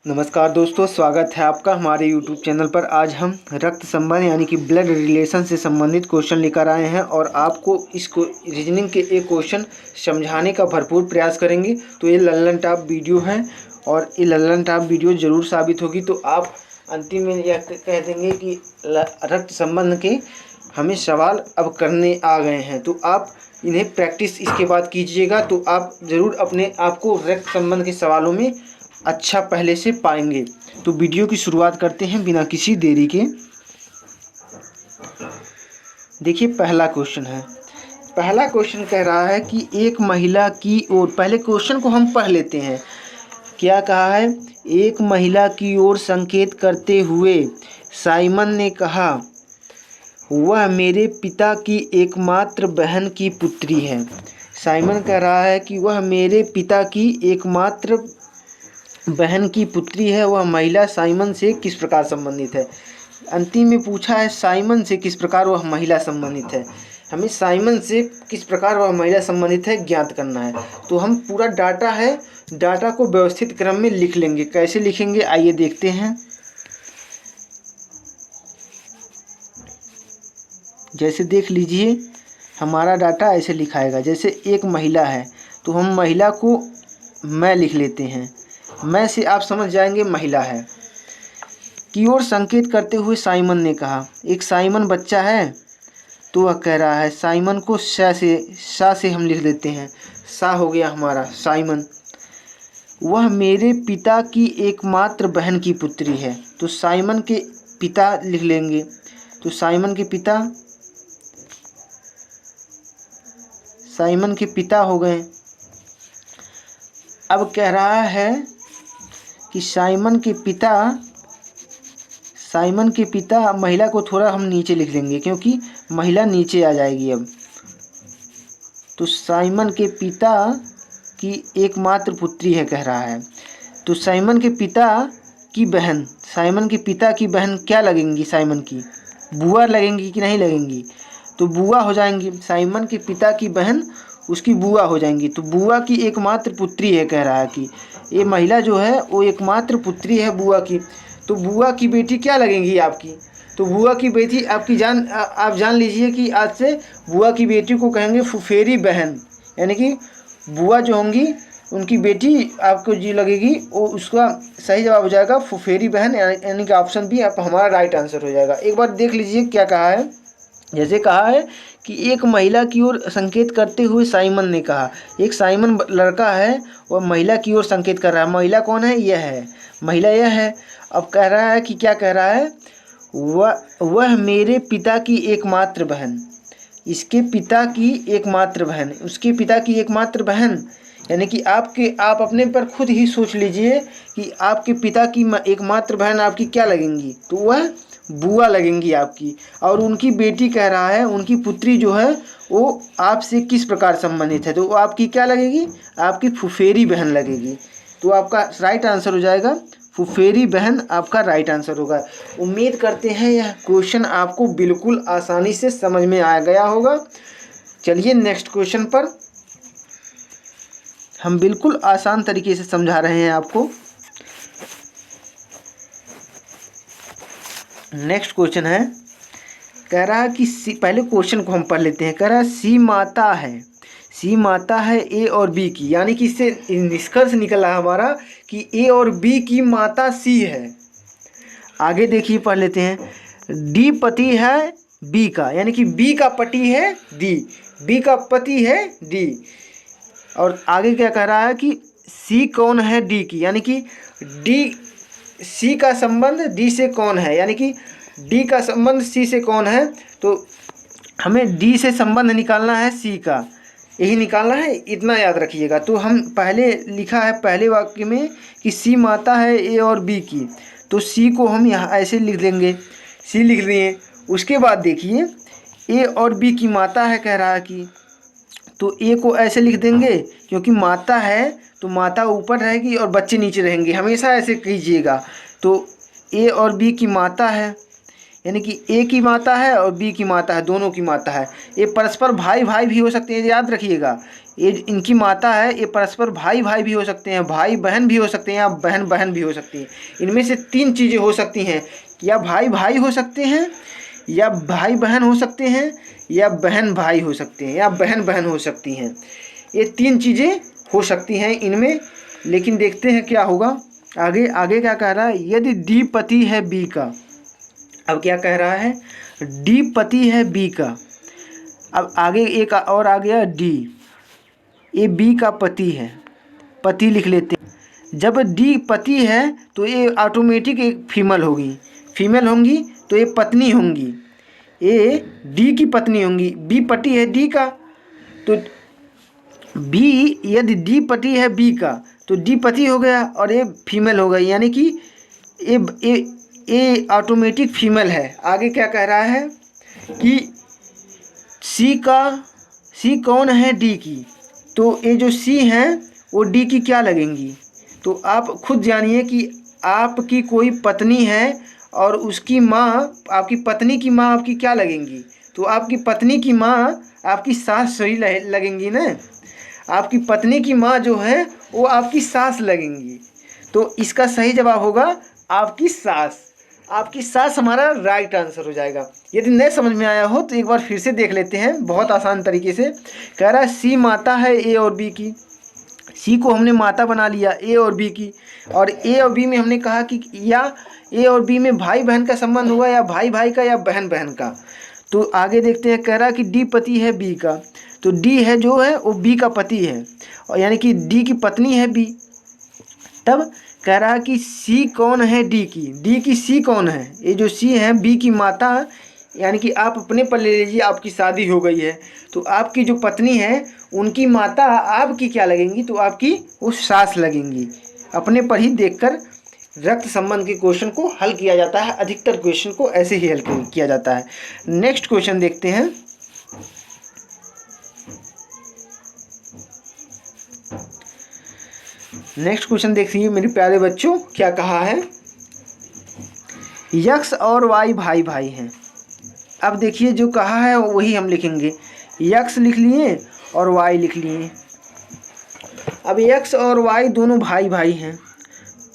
नमस्कार दोस्तों, स्वागत है आपका हमारे YouTube चैनल पर। आज हम रक्त संबंध यानी कि ब्लड रिलेशन से संबंधित क्वेश्चन लेकर आए हैं और आपको इसको रीजनिंग के एक क्वेश्चन समझाने का भरपूर प्रयास करेंगे। तो ये लल्लन टॉप वीडियो है और ये लल्लन टॉप वीडियो ज़रूर साबित होगी। तो आप अंतिम में यह कह देंगे कि रक्त संबंध के हमें सवाल अब करने आ गए हैं, तो आप इन्हें प्रैक्टिस इसके बाद कीजिएगा। तो आप ज़रूर अपने आप को रक्त संबंध के सवालों में अच्छा पहले से पाएंगे। तो वीडियो की शुरुआत करते हैं बिना किसी देरी के। देखिए, पहला क्वेश्चन है। पहला क्वेश्चन कह रहा है कि एक महिला की ओर, पहले क्वेश्चन को हम पढ़ लेते हैं। क्या कहा है? एक महिला की ओर संकेत करते हुए साइमन ने कहा, वह मेरे पिता की एकमात्र बहन की पुत्री है। साइमन कह रहा है कि वह मेरे पिता की एकमात्र बहन की पुत्री है। वह महिला साइमन से किस प्रकार संबंधित है? अंतिम में पूछा है साइमन से किस प्रकार वह महिला संबंधित है। हमें साइमन से किस प्रकार वह महिला संबंधित है ज्ञात करना है। तो हम पूरा डाटा है, डाटा को व्यवस्थित क्रम में लिख लेंगे। कैसे लिखेंगे आइए देखते हैं। जैसे देख लीजिए, हमारा डाटा ऐसे लिखाएगा। जैसे एक महिला है तो हम महिला को मैं लिख लेते हैं। मैं से आप समझ जाएंगे महिला है। की ओर संकेत करते हुए साइमन ने कहा, एक साइमन बच्चा है तो वह कह रहा है, साइमन को सा से हम लिख देते हैं। सा हो गया हमारा साइमन। वह मेरे पिता की एकमात्र बहन की पुत्री है। तो साइमन के पिता लिख लेंगे। तो साइमन के पिता हो गए। अब कह रहा है कि साइमन के पिता महिला को थोड़ा हम नीचे लिख लेंगे क्योंकि महिला नीचे आ जाएगी अब। तो साइमन के पिता की एकमात्र पुत्री है कह रहा है। तो साइमन के पिता की बहन क्या लगेंगी? साइमन की बुआ लगेंगी कि नहीं लगेंगी? तो बुआ हो जाएंगी। साइमन के पिता की बहन उसकी बुआ हो जाएंगी। तो बुआ की एकमात्र पुत्री है कह रहा है कि ये महिला जो है वो एकमात्र पुत्री है बुआ की। तो बुआ की बेटी क्या लगेंगी आपकी? तो बुआ की बेटी आपकी आप जान लीजिए कि आज से बुआ की बेटी को कहेंगे फुफेरी बहन। यानी कि बुआ जो होंगी उनकी बेटी आपको जी लगेगी, वो उसका सही जवाब हो जाएगा फुफेरी बहन। यानी कि ऑप्शन बी आप हमारा राइट आंसर हो जाएगा। एक बार देख लीजिए क्या कहा है। जैसे कहा है कि एक महिला की ओर संकेत करते हुए साइमन ने कहा, एक साइमन लड़का है वह महिला की ओर संकेत कर रहा है। महिला कौन है? यह है, महिला यह है। अब कह रहा है कि क्या कह रहा है? वह मेरे पिता की एकमात्र बहन। इसके पिता की एकमात्र बहन, उसके पिता की एकमात्र बहन। यानी कि आप अपने पर खुद ही सोच लीजिए कि आपके पिता की एकमात्र बहन आपकी क्या लगेंगी? तो वह बुआ लगेंगी आपकी। और उनकी बेटी कह रहा है, उनकी पुत्री जो है वो आपसे किस प्रकार संबंधित है? तो वो आपकी क्या लगेगी? आपकी फुफेरी बहन लगेगी। तो आपका राइट आंसर हो जाएगा फुफेरी बहन, आपका राइट आंसर होगा। उम्मीद करते हैं यह क्वेश्चन आपको बिल्कुल आसानी से समझ में आ गया होगा। चलिए नेक्स्ट क्वेश्चन पर। हम बिल्कुल आसान तरीके से समझा रहे हैं आपको। नेक्स्ट क्वेश्चन है, कह रहा है कि पहले क्वेश्चन को हम पढ़ लेते हैं। कह रहा है सी माता है ए और बी की। यानी कि इससे निष्कर्ष निकला हमारा कि ए और बी की माता सी है। आगे देखिए, पढ़ लेते हैं। डी पति है बी का, यानी कि बी का पति है डी, बी का पति है डी। और आगे क्या कह रहा है कि सी कौन है डी की, यानी कि डी सी का संबंध डी से कौन है, यानी कि डी का संबंध सी से कौन है। तो हमें डी से संबंध निकालना है सी का, यही निकालना है, इतना याद रखिएगा। तो हम पहले लिखा है पहले वाक्य में कि सी माता है ए और बी की। तो सी को हम यहाँ ऐसे लिख देंगे, सी लिख दिए। उसके बाद देखिए ए और बी की माता है कह रहा है कि, तो ए को ऐसे लिख देंगे क्योंकि माता है तो माता ऊपर रहेगी और बच्चे नीचे रहेंगे, हमेशा ऐसे कीजिएगा। तो ए और बी की माता है, यानी कि ए की माता है और बी की माता है, दोनों की माता है। ये परस्पर भाई भाई भी हो सकते हैं, याद रखिएगा। ये इनकी माता है, ये परस्पर भाई भाई भी हो सकते हैं, भाई बहन भी हो सकते हैं, या बहन बहन भी हो सकती हैं। इनमें से 3 चीज़ें हो सकती हैं, या भाई भाई हो सकते हैं, या भाई बहन हो सकते हैं, या बहन भाई हो सकते हैं, या बहन बहन हो सकती हैं। ये 3 चीज़ें हो सकती हैं इनमें। लेकिन देखते हैं क्या होगा आगे। आगे क्या कह रहा है, यदि डी पति है बी का। अब क्या कह रहा है, डी पति है बी का। अब आगे एक और आ गया डी, ये बी का पति है, पति लिख लेते हैं। जब डी पति है तो ये ऑटोमेटिक एक फीमेल होगी, फीमेल होंगी तो ये पत्नी होंगी, ये डी की पत्नी होंगी। बी पति है डी का, तो बी, यदि डी पति है बी का तो डी पति हो गया और ये फीमेल हो गई, यानी कि ये ऑटोमेटिक फीमेल है। आगे क्या कह रहा है कि सी कौन है डी की, तो ये जो सी हैं वो डी की क्या लगेंगी। तो आप खुद जानिए कि आपकी कोई पत्नी है और उसकी माँ, आपकी पत्नी की माँ आपकी क्या लगेंगी, तो आपकी पत्नी की माँ आपकी सास सही लगेंगी ना। आपकी पत्नी की माँ जो है वो आपकी सास लगेंगी, तो इसका सही जवाब होगा आपकी सास। आपकी सास हमारा राइट आंसर हो जाएगा। यदि नहीं समझ में आया हो तो एक बार फिर से देख लेते हैं बहुत आसान तरीके से। कह रहा है सी माता है ए और बी की, सी को हमने माता बना लिया ए और बी की, और ए और बी में हमने कहा कि या ए और बी में भाई बहन का संबंध हुआ, या भाई भाई का, या बहन बहन का। तो आगे देखते हैं, कह रहा कि डी पति है बी का, तो डी है जो है वो बी का पति है, और यानी कि डी की पत्नी है बी। तब कह रहा कि सी कौन है डी की सी कौन है, ये जो सी है बी की माता, यानी कि आप अपने पर ले लीजिए, आपकी शादी हो गई है तो आपकी जो पत्नी है उनकी माता आपकी क्या लगेंगी, तो आपकी वो सास लगेंगी। अपने पर ही देखकर रक्त संबंध के क्वेश्चन को हल किया जाता है, अधिकतर क्वेश्चन को ऐसे ही हल किया जाता है। नेक्स्ट क्वेश्चन देखते हैं। नेक्स्ट क्वेश्चन देखिए मेरे प्यारे बच्चों, क्या कहा है, यक्स और वाई भाई भाई हैं। अब देखिए जो कहा है वही हम लिखेंगे, यक्स लिख लिए और वाई लिख लिए। अब यक्स और वाई दोनों भाई भाई हैं,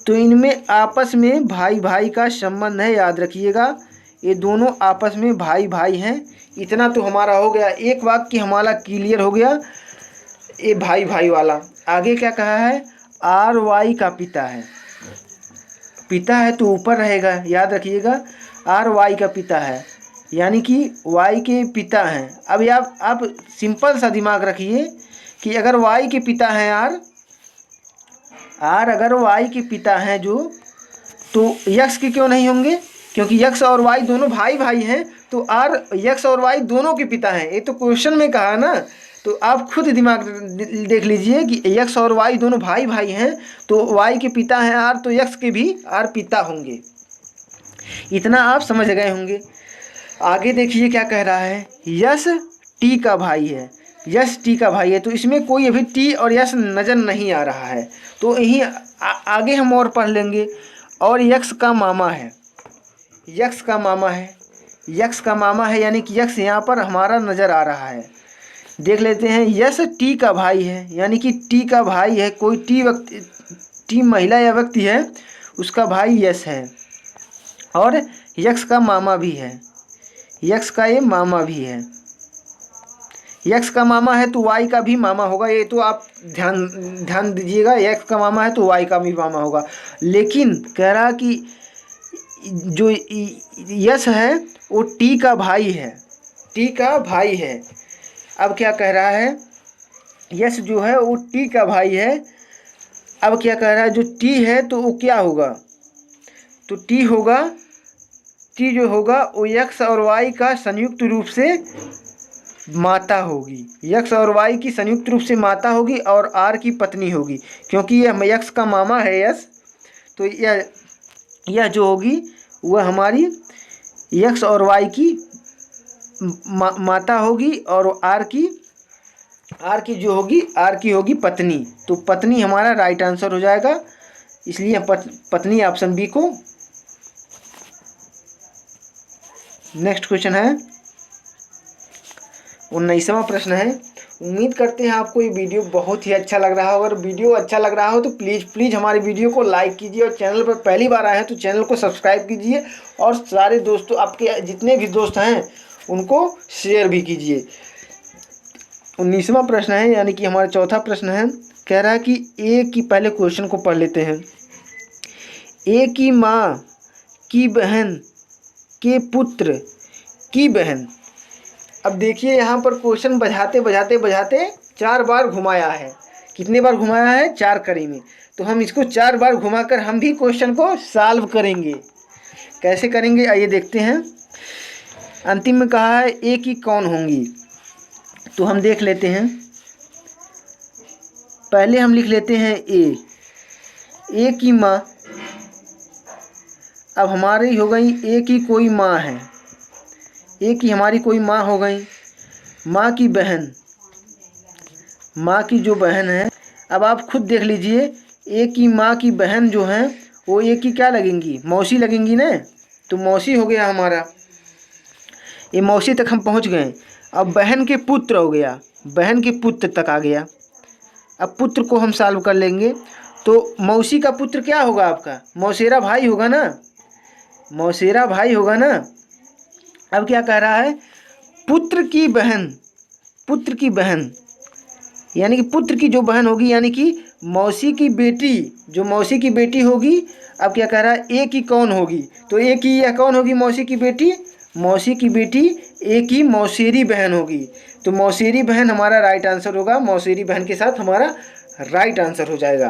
तो इनमें आपस में भाई भाई का संबंध है, याद रखिएगा ये दोनों आपस में भाई भाई हैं। इतना तो हमारा हो गया, एक वाक्य हमारा क्लियर हो गया ये भाई भाई वाला। आगे क्या कहा है, आर वाई का पिता है, पिता है तो ऊपर रहेगा, याद रखिएगा आर वाई का पिता है, यानी कि वाई के पिता हैं। अब आप सिंपल सा दिमाग रखिए कि अगर वाई के पिता हैं आर अगर वाई के पिता हैं जो, तो यक्स के क्यों नहीं होंगे, क्योंकि यक्स और वाई दोनों भाई भाई हैं, तो आर यक्स और वाई दोनों के पिता हैं। ये तो क्वेश्चन में कहा ना, तो आप खुद दिमाग देख लीजिए कि यक्स और वाई दोनों भाई भाई हैं, तो वाई के पिता हैं आर, तो यक्स के भी आर पिता होंगे। इतना आप समझ गए होंगे। आगे देखिए क्या कह रहा है, यश टी का भाई है, यश टी का भाई है, तो इसमें कोई अभी टी और यश नज़र नहीं आ रहा है, तो यहीं आगे हम और पढ़ लेंगे। और यक्स का मामा है, यक्स का मामा है, यक्स का मामा है, यानी कि यक्स यहाँ पर हमारा नज़र आ रहा है। देख लेते हैं, यश टी का भाई है, यानी कि टी का भाई है, कोई टी महिला या व्यक्ति है उसका भाई यश है, और यक्स का मामा भी है, यक्स का ये मामा भी है। यक्स का मामा है तो वाई का भी मामा होगा, ये तो आप ध्यान दीजिएगा, यक्स का मामा है तो वाई का भी मामा होगा। लेकिन कह रहा कि जो यश है वो टी का भाई है, टी का भाई है। अब क्या कह रहा है, यश जो है वो टी का भाई है। अब क्या कह रहा है, जो टी है तो वो क्या होगा, तो टी होगा, टी जो होगा वो यक्स और वाई का संयुक्त रूप से माता होगी, यक्स और वाई की संयुक्त रूप से माता होगी और आर की पत्नी होगी, क्योंकि यह यक्स का मामा है यश, तो यह जो होगी वह हमारी यक्स और वाई की माता होगी, और आर की जो होगी आर की होगी पत्नी। तो पत्नी हमारा राइट आंसर हो जाएगा, इसलिए पत्नी ऑप्शन बी को। नेक्स्ट क्वेश्चन है 19वां प्रश्न है, उम्मीद करते हैं आपको ये वीडियो बहुत ही अच्छा लग रहा होगा। अगर वीडियो अच्छा लग रहा हो तो प्लीज़ हमारे वीडियो को लाइक कीजिए और चैनल पर पहली बार आए हैं तो चैनल को सब्सक्राइब कीजिए और सारे दोस्तों, आपके जितने भी दोस्त हैं उनको शेयर भी कीजिए। 19वां प्रश्न है, यानी कि हमारा चौथा प्रश्न है, कह रहा है कि ए की, पहले क्वेश्चन को पढ़ लेते हैं। ए की माँ की बहन के पुत्र की बहन। अब देखिए यहाँ पर क्वेश्चन बजाते 4 बार घुमाया है। कितने बार घुमाया है? 4 कड़ी में। तो हम इसको 4 बार घुमाकर हम भी क्वेश्चन को सॉल्व करेंगे। कैसे करेंगे आइए देखते हैं। अंतिम में कहा है ए की कौन होंगी, तो हम देख लेते हैं। पहले हम लिख लेते हैं ए की माँ। अब हमारी हो गई ए की कोई माँ है, ए की हमारी कोई माँ हो गई। माँ की बहन, माँ की जो बहन है, अब आप खुद देख लीजिए, ए की माँ की बहन जो है वो ए की क्या लगेंगी? मौसी लगेंगी ना। तो मौसी हो गया हमारा, ये मौसी तक हम पहुँच गए। अब बहन के पुत्र हो गया, बहन के पुत्र तक आ गया। अब पुत्र को हम सॉल्व कर लेंगे। तो मौसी का पुत्र क्या होगा आपका? मौसेरा भाई होगा ना, मौसेरा भाई होगा ना। अब क्या कह रहा है? पुत्र की बहन, पुत्र की बहन यानी कि पुत्र की जो बहन होगी, यानी कि मौसी की बेटी, जो मौसी की बेटी होगी। अब क्या कह रहा है? ए की कौन होगी? तो ए की यह कौन होगी? मौसी की बेटी। मौसी की बेटी ए की मौसेरी बहन होगी। तो मौसेरी बहन हमारा राइट आंसर होगा। मौसेरी बहन के साथ हमारा राइट आंसर हो जाएगा।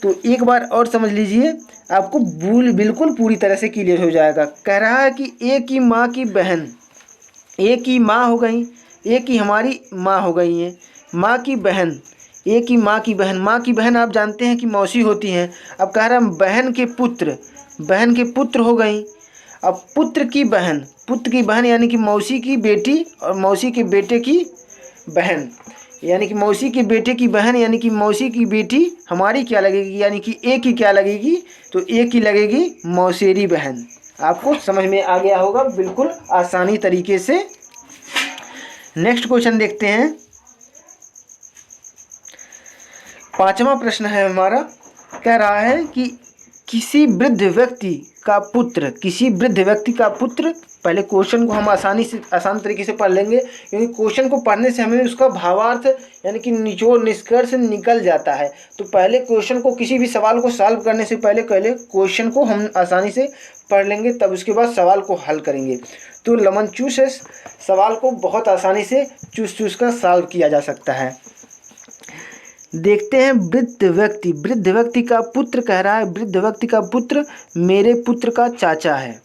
तो एक बार और समझ लीजिए, आपको बिल्कुल पूरी तरह से क्लियर हो जाएगा। कह रहा है कि ए की माँ की बहन, ए की माँ हो गई, ए की हमारी माँ हो गई है। माँ की बहन, ए की माँ की बहन, माँ की बहन आप जानते हैं कि मौसी होती हैं। अब कह रहा है बहन के पुत्र, बहन के पुत्र हो गई। अब पुत्र की बहन, पुत्र की बहन यानी कि मौसी की बेटी और मौसी के बेटे की बहन, यानी कि मौसी के बेटे की बहन, यानी कि मौसी की बेटी हमारी क्या लगेगी? यानी कि ए की क्या लगेगी? तो ए की लगेगी मौसेरी बहन। आपको समझ में आ गया होगा बिल्कुल आसानी तरीके से। नेक्स्ट क्वेश्चन देखते हैं। 5वां प्रश्न है हमारा, कह रहा है कि किसी वृद्ध व्यक्ति का पुत्र, किसी वृद्ध व्यक्ति का पुत्र। पहले क्वेश्चन को हम आसान तरीके से पढ़ लेंगे, क्योंकि क्वेश्चन को पढ़ने से हमें उसका भावार्थ यानी कि निचोड़ निष्कर्ष निकल जाता है। तो पहले क्वेश्चन को, किसी भी सवाल को सॉल्व करने से पहले क्वेश्चन को हम आसानी से पढ़ लेंगे, तब उसके बाद सवाल को हल करेंगे। तो लेमन जूस है, सवाल को बहुत आसानी से चूस कर सॉल्व किया जा सकता है। देखते हैं वृद्ध व्यक्ति, वृद्ध व्यक्ति का पुत्र कह रहा है, वृद्ध व्यक्ति का पुत्र मेरे पुत्र का चाचा है।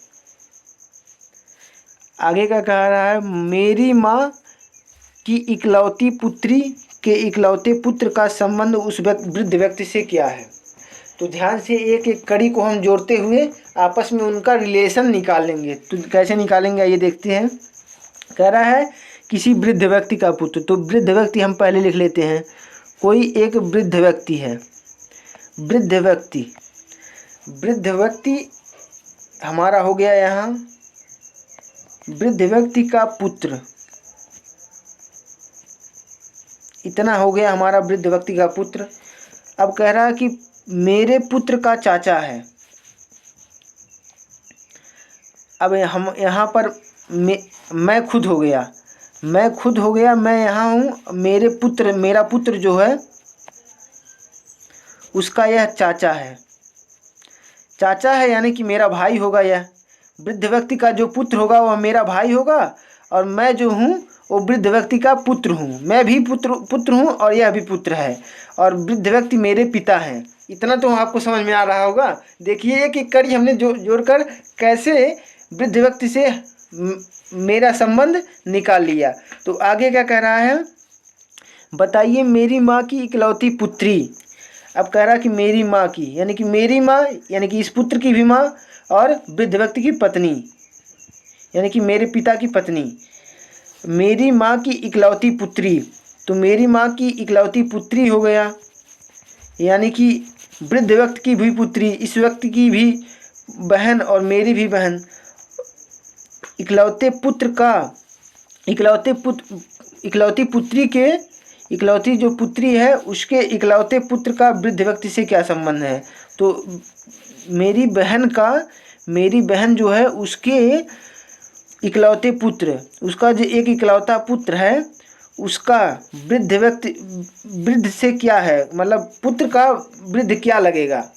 आगे का कह रहा है मेरी माँ की इकलौती पुत्री के इकलौते पुत्र का संबंध उस वृद्ध व्यक्ति से क्या है। तो ध्यान से एक एक कड़ी को हम जोड़ते हुए आपस में उनका रिलेशन निकालेंगे। तो कैसे निकालेंगे ये देखते हैं। कह रहा है किसी वृद्ध व्यक्ति का पुत्र, तो वृद्ध व्यक्ति हम पहले लिख लेते हैं। कोई एक वृद्ध व्यक्ति है, वृद्ध व्यक्ति, वृद्ध व्यक्ति हमारा हो गया यहाँ वृद्ध व्यक्ति का पुत्र। इतना हो गया हमारा वृद्ध व्यक्ति का पुत्र। अब कह रहा है कि मेरे पुत्र का चाचा है। अब हम यहाँ पर मैं खुद हो गया, मैं खुद हो गया, मैं यहाँ हूँ। मेरे पुत्र, मेरा पुत्र जो है उसका यह चाचा है, चाचा है यानी कि मेरा भाई होगा। यह वृद्ध व्यक्ति का जो पुत्र होगा वह मेरा भाई होगा, और मैं जो हूँ वो वृद्ध व्यक्ति का पुत्र हूँ। मैं भी पुत्र हूँ और यह भी पुत्र है, और वृद्ध व्यक्ति मेरे पिता हैं। इतना तो आपको समझ में आ रहा होगा। देखिए एक एक कड़ी हमने जोड़कर कैसे वृद्ध व्यक्ति से मेरा संबंध निकाल लिया। तो आगे क्या कह रहा है, बताइए मेरी माँ की इकलौती पुत्री। अब कह रहा है कि मेरी माँ की, यानी कि मेरी माँ यानी कि इस पुत्र की भी माँ, और वृद्ध व्यक्ति की पत्नी यानी कि मेरे पिता की पत्नी। मेरी माँ की इकलौती पुत्री, तो मेरी माँ की इकलौती पुत्री हो गया, यानी कि वृद्ध व्यक्ति की भी पुत्री, इस व्यक्ति की भी बहन और मेरी भी बहन। इकलौते पुत्र का, इकलौते पुत्र इकलौती जो पुत्री है उसके इकलौते पुत्र का वृद्ध व्यक्ति से क्या संबंध है। तो मेरी बहन जो है उसके इकलौते पुत्र, उसका जो एक इकलौता पुत्र है उसका वृद्ध से क्या है, मतलब पुत्र का वृद्ध क्या लगेगा।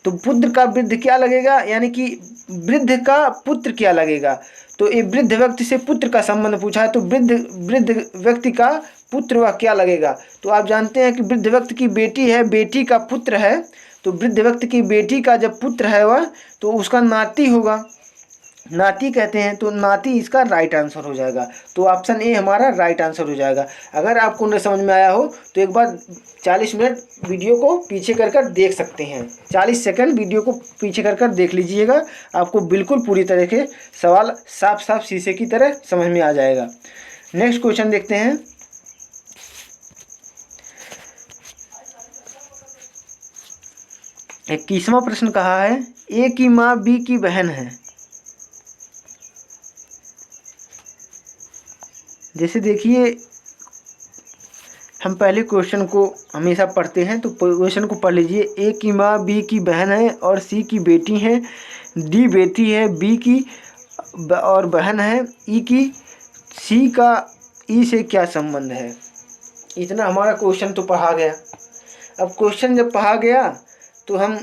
तो पुत्र का वृद्ध क्या लगेगा यानी कि वृद्ध का पुत्र क्या लगेगा। तो ये वृद्ध व्यक्ति से पुत्र का संबंध पूछा है, तो वृद्ध व्यक्ति का पुत्र वह क्या लगेगा। तो आप जानते हैं कि वृद्ध व्यक्ति की बेटी है, बेटी का पुत्र है, तो वृद्ध व्यक्ति की बेटी का जब पुत्र है वह, तो उसका नाती होगा, नाती कहते हैं। तो नाती इसका राइट आंसर हो जाएगा। तो ऑप्शन ए हमारा राइट आंसर हो जाएगा। अगर आपको न समझ में आया हो तो एक बार 40 मिनट वीडियो को पीछे कर देख सकते हैं, 40 सेकंड वीडियो को पीछे कर देख लीजिएगा, आपको बिल्कुल पूरी तरह के सवाल साफ साफ शीशे की तरह समझ में आ जाएगा। नेक्स्ट क्वेश्चन देखते हैं। 21वां प्रश्न कहा है ए की माँ बी की बहन है। जैसे देखिए हम पहले क्वेश्चन को हमेशा पढ़ते हैं, तो क्वेश्चन को पढ़ लीजिए। ए की माँ बी की बहन है और सी की बेटी है, डी बेटी है, बी की और बहन है, ई की, सी का ई से क्या संबंध है। इतना हमारा क्वेश्चन तो पढ़ा गया। अब क्वेश्चन जब पढ़ा गया तो हम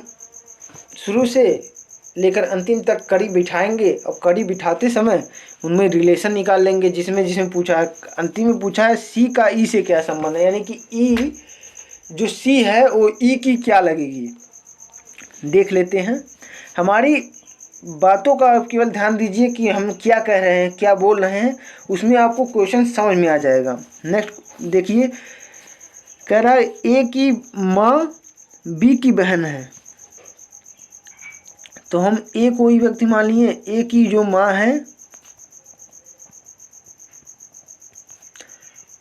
शुरू से लेकर अंतिम तक कड़ी बिठाएंगे और कड़ी बिठाते समय उनमें रिलेशन निकाल लेंगे, जिसमें पूछा है, अंतिम में पूछा है सी का ई से क्या संबंध है, यानी कि ई जो सी है वो ई की क्या लगेगी। देख लेते हैं। हमारी बातों का केवल ध्यान दीजिए कि हम क्या कह रहे हैं, क्या बोल रहे हैं, उसमें आपको क्वेश्चन समझ में आ जाएगा। नेक्स्ट देखिए, कह रहा है ए की माँ बी की बहन है। तो हम ए कोई व्यक्ति मान लिए, ए की जो माँ है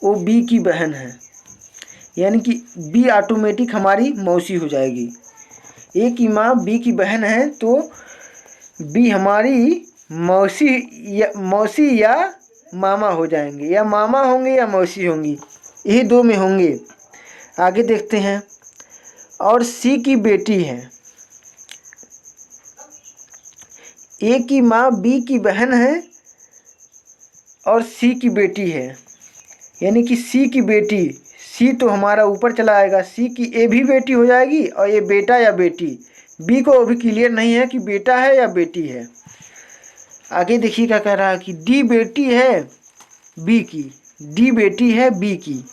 वो बी की बहन है, यानी कि बी ऑटोमेटिक हमारी मौसी हो जाएगी। ए की माँ बी की बहन है तो बी हमारी मौसी या मामा हो जाएंगे, या मामा होंगे या मौसी होंगी, यही दो में होंगे। आगे देखते हैं। और सी की बेटी है। ए की माँ बी की बहन है और सी की बेटी है, यानी कि सी की बेटी, सी तो हमारा ऊपर चला आएगा, सी की ए भी बेटी हो जाएगी और ये बेटा या बेटी। बी को अभी क्लियर नहीं है कि बेटा है या बेटी है। आगे देखिए क्या कह रहा है कि डी बेटी है बी की, डी बेटी है बी की,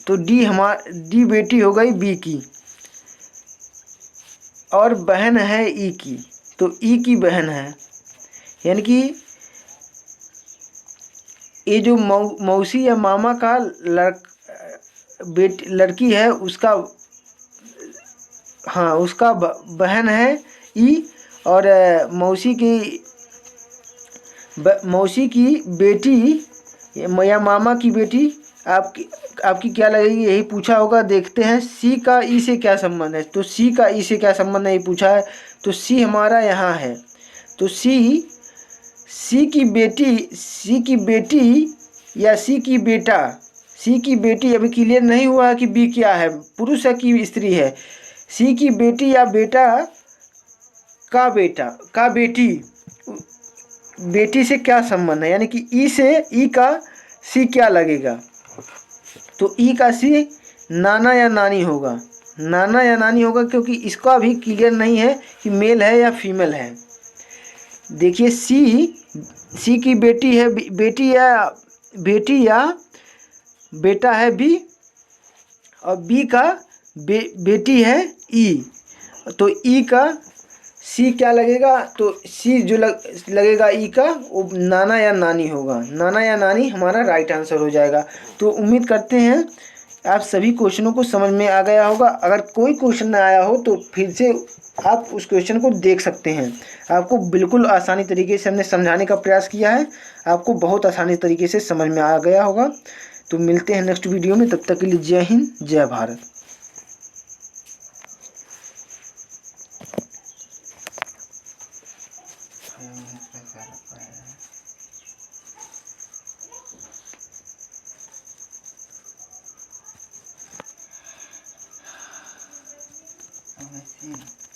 तो डी बेटी हो गई बी की और बहन है ई की, तो ई की बहन है, यानी कि ये जो मौसी या मामा का लड़की है उसका, हाँ उसका बहन है ई, और मौसी की बेटी या मामा की बेटी आपकी क्या लगेगी, यही पूछा होगा। देखते हैं सी का ई से क्या संबंध है। तो सी का ई से क्या संबंध है ये पूछा है, तो सी हमारा यहाँ है, तो सी की बेटी या सी की बेटा, सी की बेटी अभी क्लियर नहीं हुआ है कि बी क्या है, पुरुष है कि स्त्री है। सी की बेटी या बेटा का बेटी से क्या संबंध है, यानी कि ई से ई का सी क्या लगेगा। तो ई का सी नाना या नानी होगा, नाना या नानी होगा, क्योंकि इसका भी क्लियर नहीं है कि मेल है या फीमेल है। देखिए सी की बेटी है, बेटी या बेटा है बी, और बी का बेटी है ई, तो ई का सी क्या लगेगा, तो सी जो लगेगा ई का वो नाना या नानी होगा, नाना या नानी हमारा राइट आंसर हो जाएगा। तो उम्मीद करते हैं आप सभी क्वेश्चनों को समझ में आ गया होगा। अगर कोई क्वेश्चन ना आया हो तो फिर से आप उस क्वेश्चन को देख सकते हैं। आपको बिल्कुल आसानी तरीके से हमने समझाने का प्रयास किया है, आपको बहुत आसानी तरीके से समझ में आ गया होगा। तो मिलते हैं नेक्स्ट वीडियो में, तब तक के लिए जय हिंद जय भारत। हैं।